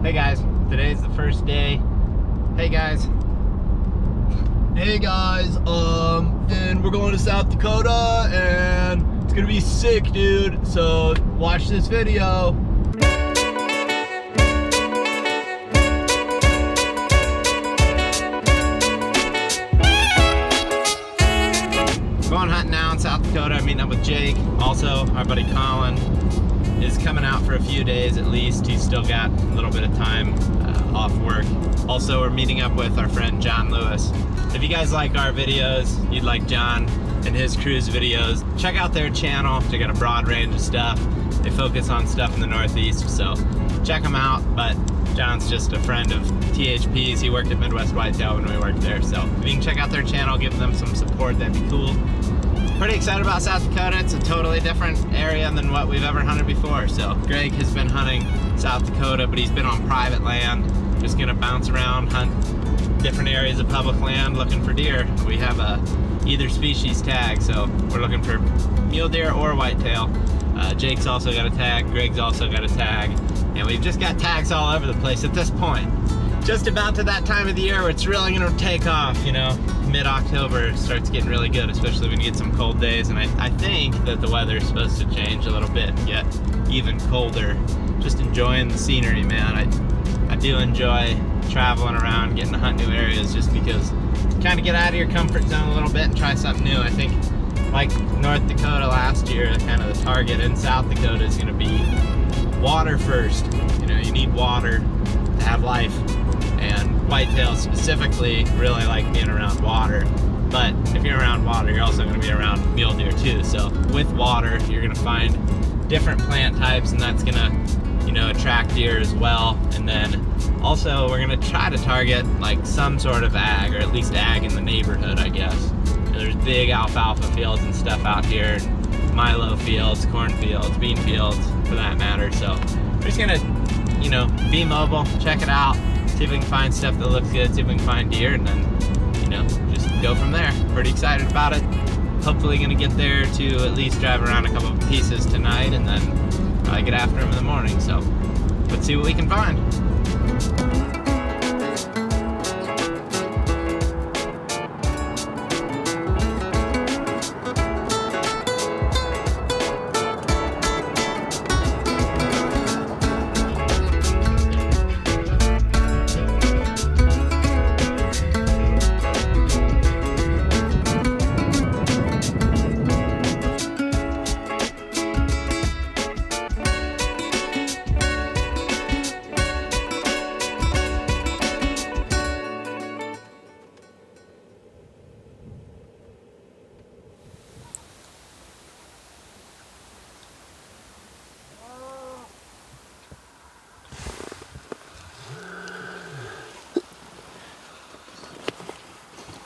Hey guys, today's the first day. Hey guys. Hey guys, and we're going to South Dakota and it's gonna be sick, dude. So watch this video. Going hunting now in South Dakota. I'm meeting up with Jake. Also, our buddy Colin is coming out for a few days at least. He's still got a little bit of time off work. Also, we're meeting up with our friend John Lewis. If you guys like our videos, you'd like John and his crew's videos, check out their channel. They got a broad range of stuff. They focus on stuff in the Northeast, so check them out. But John's just a friend of THP's. He worked at Midwest Whitetail when we worked there, so if you can check out their channel, give them some support, that'd be cool. Pretty excited about South Dakota. It's a totally different area than what we've ever hunted before. So Greg has been hunting South Dakota, but he's been on private land. Just gonna bounce around, hunt different areas of public land looking for deer. We have a either species tag, so we're looking for mule deer or whitetail. Jake's also got a tag, Greg's also got a tag, and we've just got tags all over the place at this point. Just about to that time of the year where it's really gonna take off, you know. Mid-October starts getting really good, especially when you get some cold days, and I think that the weather is supposed to change a little bit and get even colder. Just enjoying the scenery, man. I do enjoy traveling around, getting to hunt new areas just because kind of get out of your comfort zone a little bit and try something new. I think like North Dakota last year, kind of the target in South Dakota is gonna be water first. You know, you need water to have life. And whitetails specifically really like being around water. But if you're around water, you're also gonna be around mule deer too. So with water, you're gonna find different plant types, and that's gonna, you know, attract deer as well. And then also we're gonna try to target like some sort of ag, or at least ag in the neighborhood, I guess. You know, there's big alfalfa fields and stuff out here, and milo fields, corn fields, bean fields for that matter. So we're just gonna, you know, be mobile, check it out. See if we can find stuff that looks good, see if we can find deer, and then, you know, just go from there. Pretty excited about it. Hopefully gonna get there to at least drive around a couple of pieces tonight, and then probably get after them in the morning. So let's see what we can find.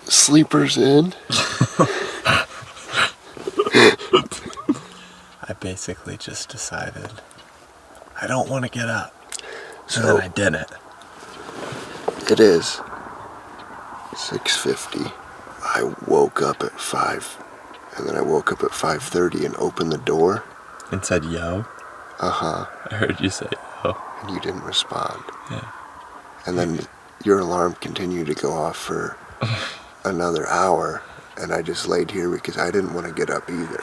Sleepers in. I basically just decided I don't want to get up. So and then I didn't. It is 6:50. I woke up at 5, and then I woke up at 5:30 and opened the door. And said, yo? Uh-huh. I heard you say, yo. And you didn't respond. Yeah. And then your alarm continued to go off for another hour, and I just laid here because I didn't want to get up either.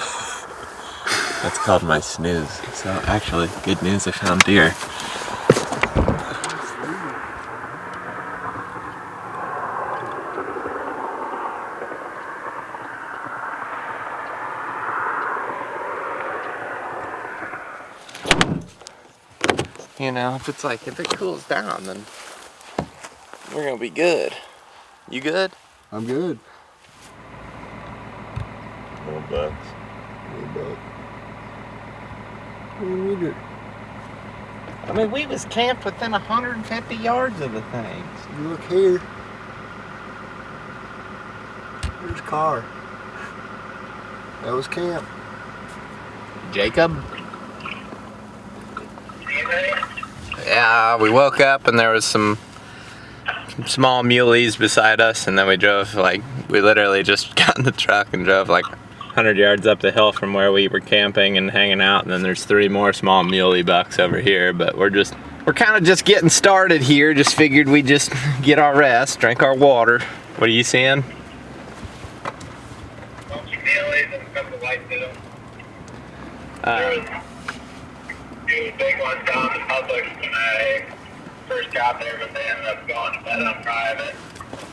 That's called my snooze. So actually, good news, I found deer. You know, if it cools down, then we're gonna be good. You good? I'm good. Little bucks. What do you need it? I mean, we was camped within 150 yards of the things. You look here. There's car. That was camp. Jacob? Yeah, we woke up and there was some small muleys beside us, and then we literally just got in the truck and drove like 100 yards up the hill from where we were camping and hanging out, and then there's 3 more small muley bucks over here, but we're just We're kind of just getting started here. Just figured we'd just get our rest, drink our water. What are you seeing? Bunch of mules and a couple of whitetails. Two big ones down in public when I first got there, but they ended up going to bed on private.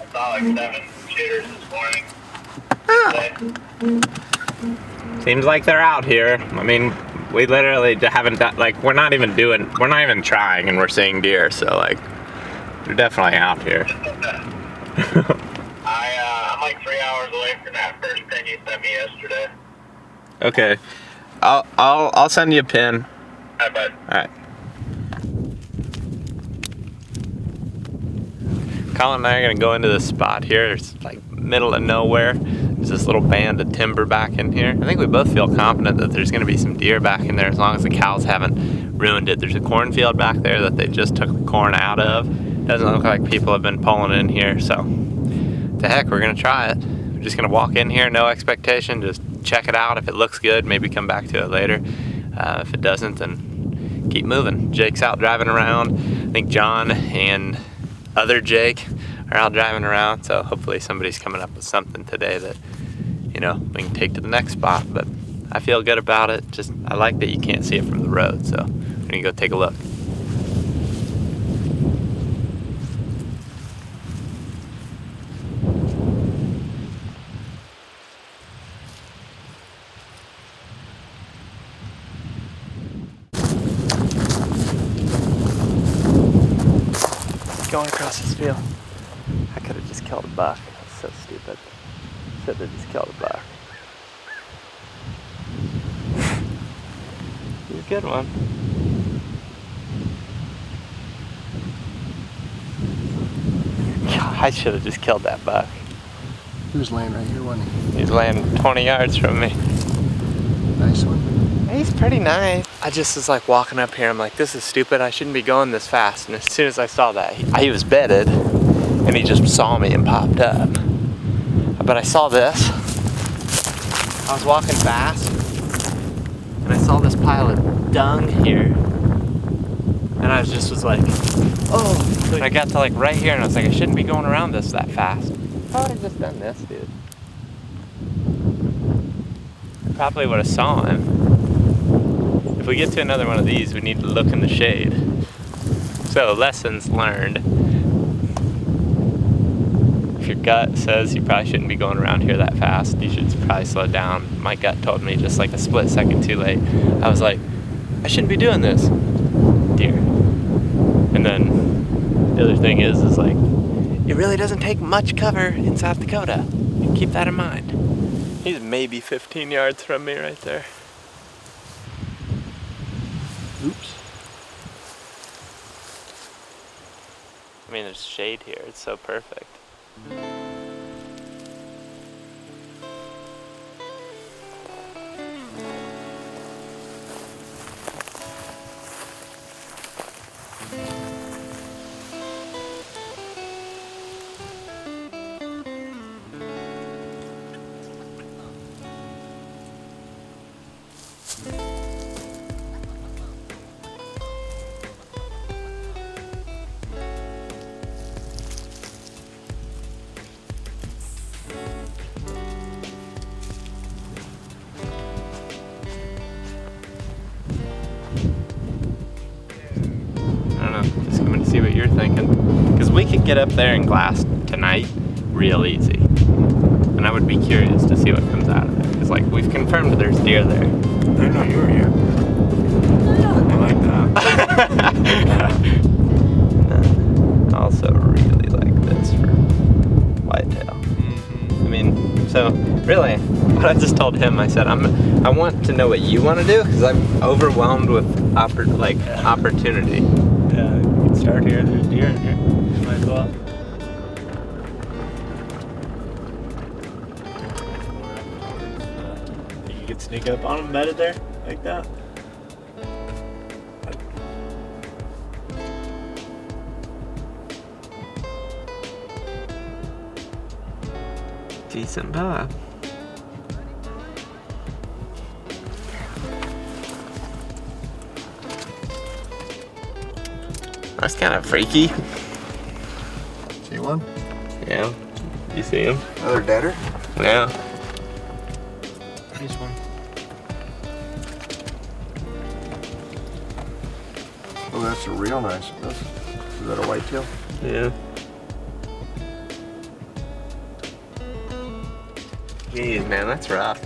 I saw like 7 shooters this morning. Seems like they're out here. I mean, we literally haven't done, like, we're not even trying, and we're seeing deer, so like, they're definitely out here. I'm like 3 hours away from that first pin you sent me yesterday. Okay, I'll send you a pin. Hi, bud. All right. Colin and I are gonna go into this spot here. It's like middle of nowhere. There's this little band of timber back in here. I think we both feel confident that there's gonna be some deer back in there as long as the cows haven't ruined it. There's a cornfield back there that they just took the corn out of. Doesn't look like people have been pulling in here, so to heck, we're gonna try it. We're just gonna walk in here, no expectation, just check it out. If it looks good, maybe come back to it later. If it doesn't, then keep moving. Jake's out driving around. I think John and other Jake are out driving around, so hopefully somebody's coming up with something today that, you know, we can take to the next spot. But I feel good about it. Just, I like that you can't see it from the road, so we're gonna go take a look. Going across this field. I could have just killed a buck. That's so stupid. Should have just killed a buck. He's a good one. God, I should have just killed that buck. He was laying right here, wasn't he? He's laying 20 yards from me. Nice one. He's pretty nice. I just was like walking up here, I'm like, this is stupid, I shouldn't be going this fast. And as soon as I saw that, he was bedded, and he just saw me and popped up. But I saw this. I was walking fast, and I saw this pile of dung here. And I was like, oh. And I got to like right here, and I was like, I shouldn't be going around this that fast. I would have just done this, dude. I probably would have saw him. If we get to another one of these, we need to look in the shade. So, lessons learned. If your gut says you probably shouldn't be going around here that fast, you should probably slow down. My gut told me just like a split second too late. I was like, I shouldn't be doing this. Deer. And then the other thing is like, it really doesn't take much cover in South Dakota. Keep that in mind. He's maybe 15 yards from me right there. Oops. I mean, there's shade here. It's so perfect. See what you're thinking, because we could get up there and glass tonight real easy, and I would be curious to see what comes out of it, because like we've confirmed there's deer there. I know you were here. I like that. I also really like this for whitetail. I mean, so really, what I just told him, I said I want to know what you want to do, because I'm overwhelmed with opportunity. Yeah, you can start here. There's deer in here. Might as well. Think you could sneak up on them bedded there like that? Decent buck. That's kind of freaky. See one? Yeah. You see him? Another deader? Yeah. This one. Oh, that's a real nice one. Is that a whitetail? Yeah. Jeez, man, that's rough.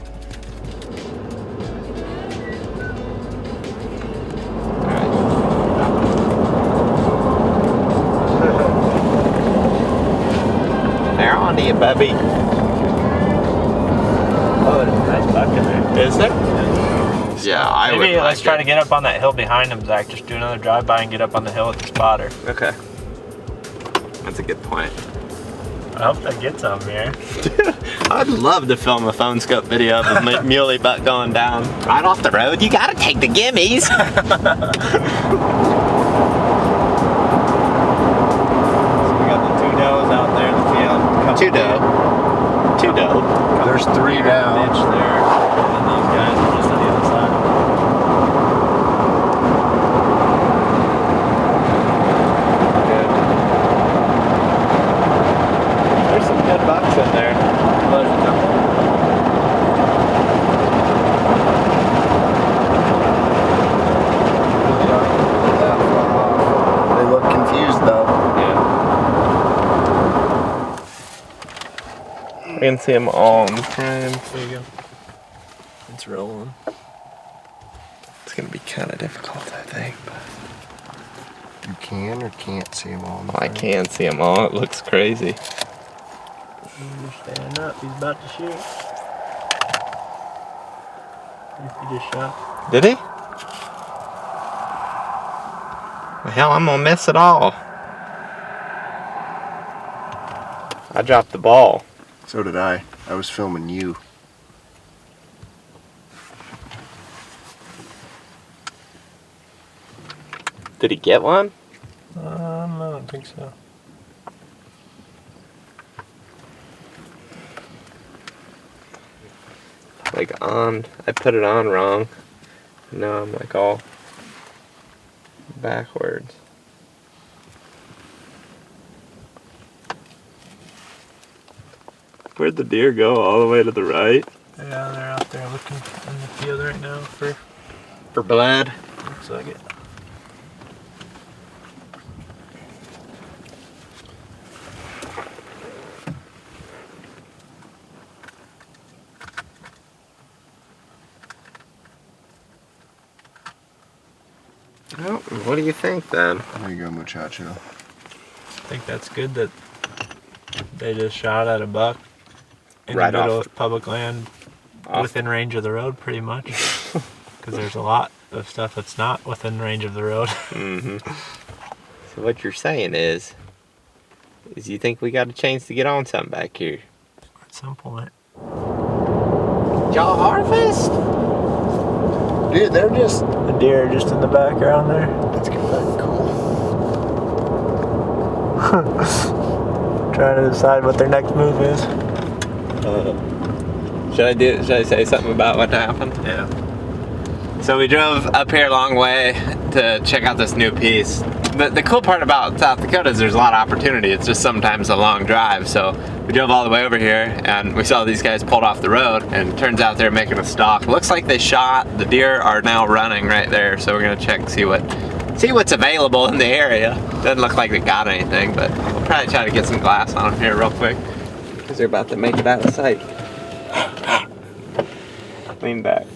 They're on to you, Bubby. Oh, there's a nice buck in there. Is there? Yeah, I would. Maybe let's like try it. to get up on that hill behind him, Zach. Just do another drive-by and get up on the hill with the spotter. Okay. That's a good point. I hope that gets some here. I'd love to film a phone scope video of a muley buck going down. Right off the road, you gotta take the gimmies. So we got the 2 does out there in the field. Two doe. There's 3 down. Ditch there. And those guys are just on the other side. There's some good bucks in there. There's a couple. They look confused though. Yeah. We can see them all in the frame. There you go. It's rolling. It's gonna be kind of difficult, I think. But You can or can't see them all. I can see them all. It looks crazy. He's standing up. He's about to shoot. He just shot. Did he? Well, hell, I'm gonna miss it all. I dropped the ball. So did I. I was filming you. Did he get one? I don't think so. Like on, I put it on wrong. Now I'm like all backwards. Where'd the deer go? All the way to the right? Yeah, they're out there looking in the field right now for blood. looks like it. Well, what do you think then? There you go, muchacho. I think that's good that they just shot at a buck in Right the middle off of public land off- within range of the road pretty much. Because there's a lot of stuff that's not within range of the road. Mm-hmm. So what you're saying is you think we got a chance to get on something back here? At some point. Y'all harvest? Dude, they're just. The deer are just in the background there. Let's get that cool. Trying to decide what their next move is. Should I say something about what happened? Yeah. So we drove up here a long way to check out this new piece. The cool part about South Dakota is there's a lot of opportunity. It's just sometimes a long drive. So we drove all the way over here and we saw these guys pulled off the road, and it turns out they're making a stalk. Looks like they shot. The deer are now running right there. So we're gonna check, see what's available in the area. Doesn't look like they got anything, but we'll probably try to get some glass on them here real quick because they're about to make it out of sight. Lean back.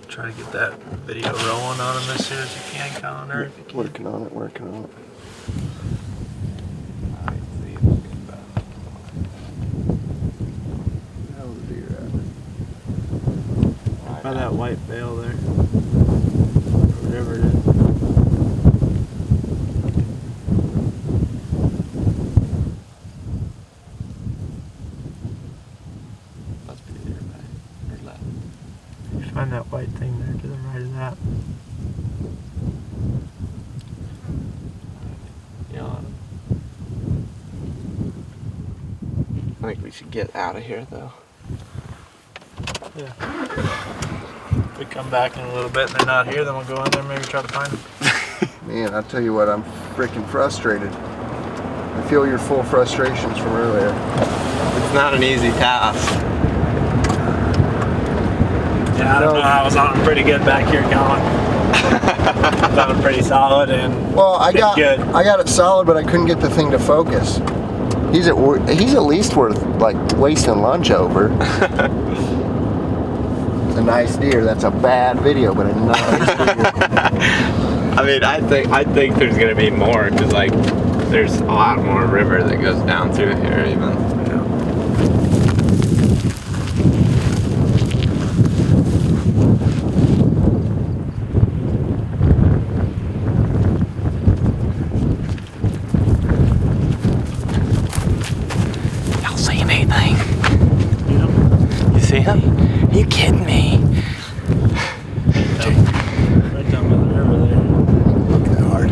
Try to get that video rolling on them as soon as you can, Colin. Or if you can. Working on it, working on it. How's the deer at? By that white veil there. Whatever it is. Must be there, right? Or left. Find that white thing there to the right of that. Yawn. I think we should get out of here though. Yeah. If we come back in a little bit and they're not here, then we'll go in there and maybe try to find them. Man, I'll tell you what, I'm freaking frustrated. I feel your full frustrations from earlier. It's not an easy task. Yeah, I don't know. I was on pretty good back here, Colin. Sounded pretty solid and Well, I got it solid, but I couldn't get the thing to focus. He's at least worth like wasting lunch over. It's a nice deer. That's a bad video, but a nice deer. I mean, I think there's gonna be more because like there's a lot more river that goes down through here even. Y'all seeing anything? You see him? Are you kidding me? right down by the river there. Looking hard.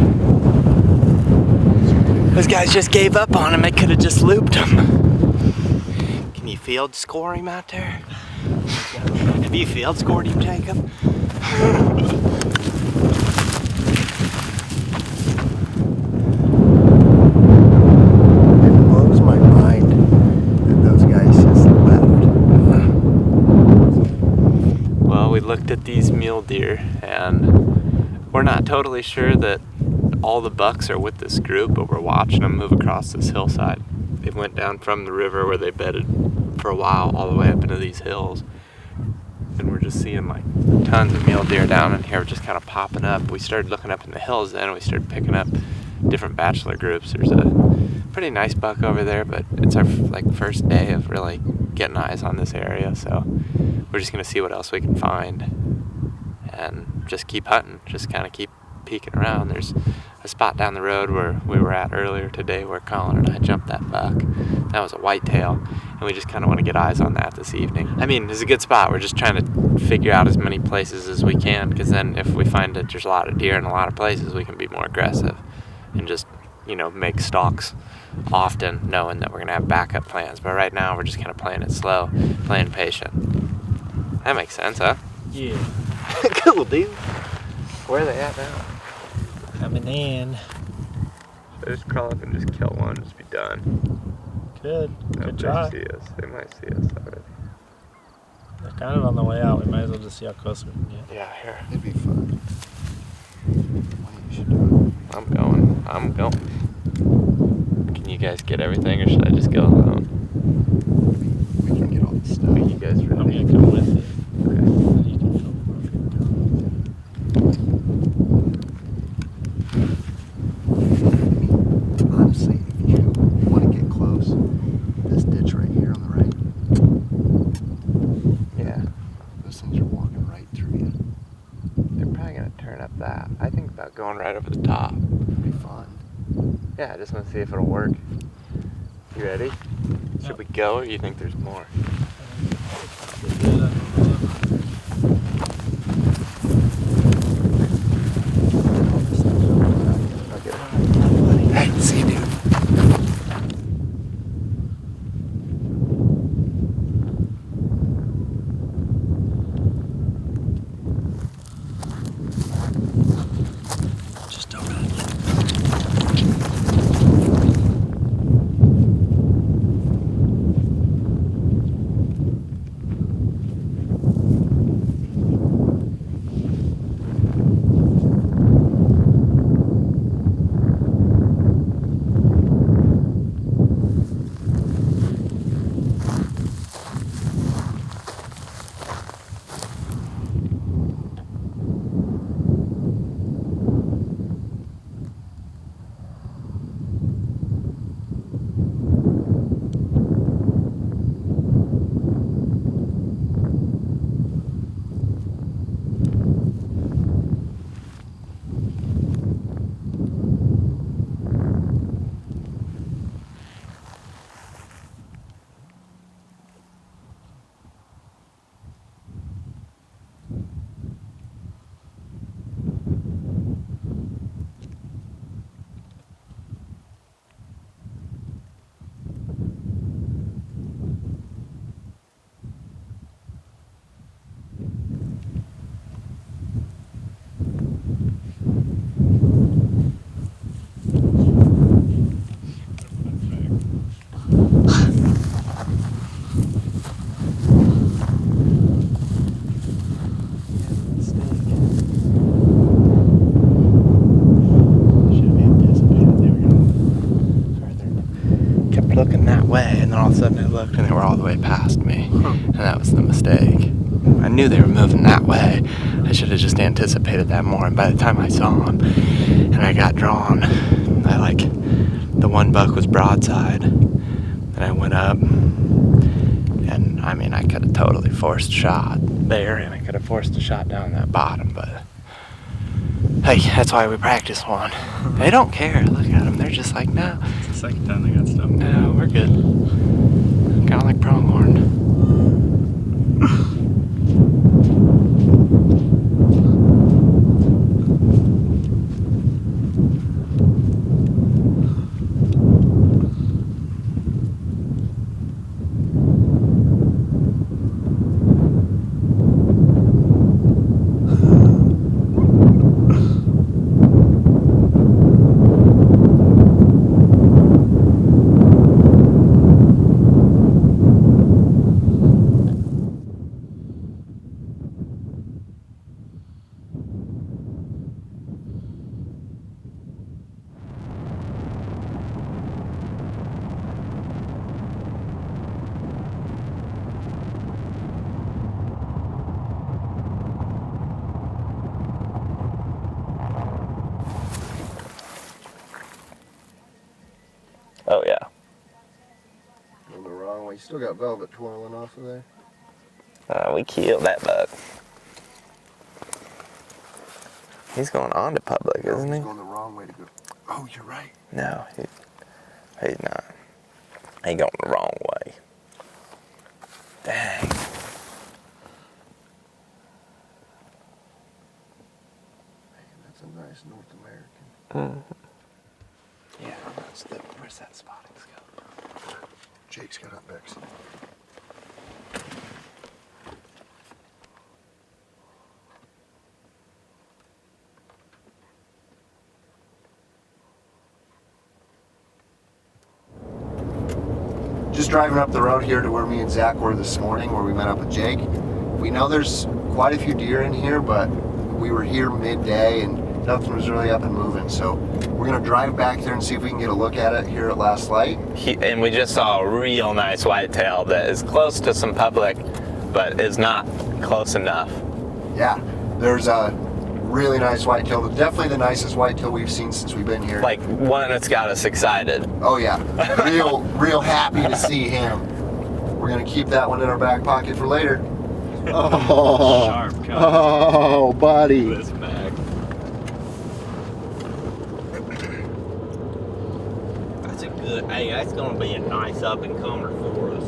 Those guys just gave up on him. They could have just looped him. Can you field score him out there? Have you field scored him, Jacob? It blows my mind that those guys just left. Well, we looked at these mule deer and we're not totally sure that all the bucks are with this group, but we're watching them move across this hillside. They went down from the river where they bedded for a while all the way up into these hills. And we're just seeing like tons of mule deer down in here just kind of popping up. We started looking up in the hills then and we started picking up different bachelor groups. There's a pretty nice buck over there, but it's our like first day of really getting eyes on this area, so we're just gonna see what else we can find and just keep hunting, just kind of keep peeking around. There's a spot down the road where we were at earlier today where Colin and I jumped that buck. That was a whitetail, and we just kind of want to get eyes on that this evening. I mean, it's a good spot. We're just trying to figure out as many places as we can, because then if we find that there's a lot of deer in a lot of places, we can be more aggressive and just, you know, make stalks often, knowing that we're going to have backup plans. But right now, we're just kind of playing it slow, playing patient. That makes sense, huh? Yeah. Cool, dude. Where are they at now? Coming in. They just crawl up and just kill one, just be done. Good. No, Good try. They see us. They might see us already. They're kind of on the way out. We might as well just see how close we can get. Yeah, here. It'd be fun. You should do I'm going. Can you guys get everything, or should I just go alone? it. We can get all the stuff. Are you guys I'm ready? gonna come with you. Okay. You can film Honestly, if you want to get close, this ditch right here on the right, Yeah. those things are walking right through you. They're probably gonna turn up that. I think about going right over the top. It'd be fun. Yeah, I just want to see if it'll work. You ready? Should we go, or you think there's more? Hey, see you, dude. Just over that. sudden I looked and they were all the way past me. And that was the mistake. I knew they were moving that way. I should have just anticipated that more. And by the time I saw them and I got drawn, the one buck was broadside. And I went up. And I mean, I could have totally forced a shot there, and I could have forced a shot down that bottom, but hey, that's why we practice one. They don't care. Look at them. They're just like, no. It's the second time they got stuff. No, we're good. Kind of like pronghorn. Oh, yeah. Going the wrong way. You still got velvet twirling off of there. We killed that buck. He's going on to public, isn't he? He's going the wrong way to go. Oh, you're right. No, he's not. He going the wrong way. Dang. Man, that's a nice North American. Mm-hmm. Yeah, where's that spotting scope? Jake's got up next. Just driving up the road here to where me and Zach were this morning, where we met up with Jake. We know there's quite a few deer in here, but we were here midday and nothing was really up and moving. So we're gonna drive back there and see if we can get a look at it here at last light. And we just saw a real nice whitetail that is close to some public, but is not close enough. Yeah, there's a really nice whitetail. Definitely the nicest whitetail we've seen since we've been here. Like one that's got us excited. Oh yeah, real happy to see him. We're gonna keep that one in our back pocket for later. Oh, Sharp cut. oh, buddy. This back. That's a good, hey, that's gonna be a nice up and comer for us.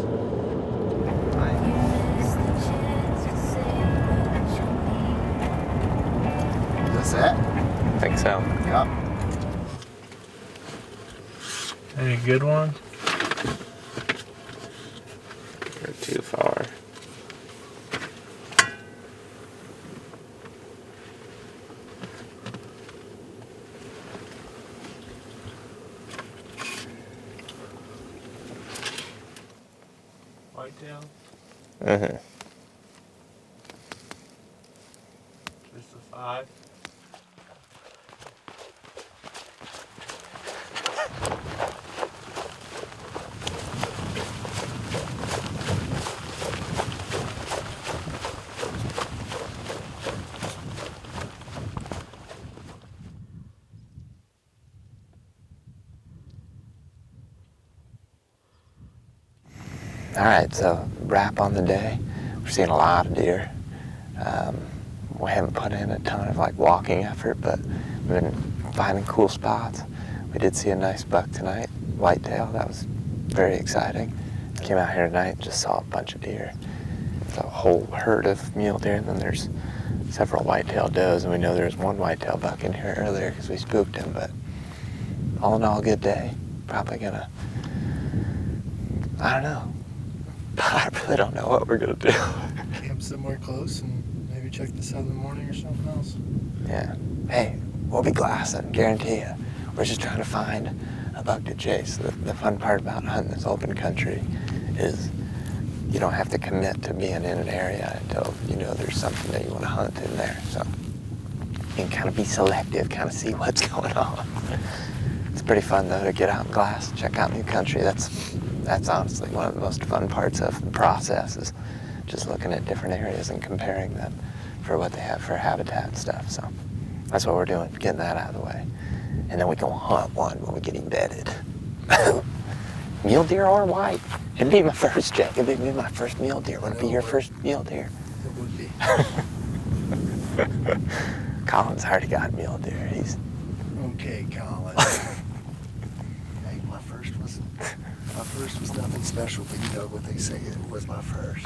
Is this it? I think so. Yep. Any good ones? You're too far. Whitetail? Mm-hmm. Just a 5? All right, so wrap on the day. We're seeing a lot of deer. We haven't put in a ton of like walking effort, but we've been finding cool spots. We did see a nice buck tonight, whitetail. That was very exciting. Came out here tonight and just saw a bunch of deer. It's a whole herd of mule deer, and then there's several whitetail does, and we know there's one whitetail buck in here earlier because we spooked him, but all in all, good day. Probably gonna, I don't know. I really don't know what we're gonna do. Camp somewhere close and maybe check this out in the morning or something else. Yeah. Hey, we'll be glassing, guarantee you. We're just trying to find a buck to chase. The fun part about hunting this open country is you don't have to commit to being in an area until you know there's something that you want to hunt in there. So you can kind of be selective, kind of see what's going on. It's pretty fun though to get out and glass, check out new country. That's that's honestly one of the most fun parts of the process is just looking at different areas and comparing them for what they have for habitat and stuff. So that's what we're doing, getting that out of the way. And then we can hunt one when we get embedded. Mule deer or white. It'd be my first, Jack. It'd be my first mule deer. Would it be your first mule deer? It would be. Colin's already got mule deer. He's Okay, Colin. Hey, my first was nothing special, but you know what they say, it was my first.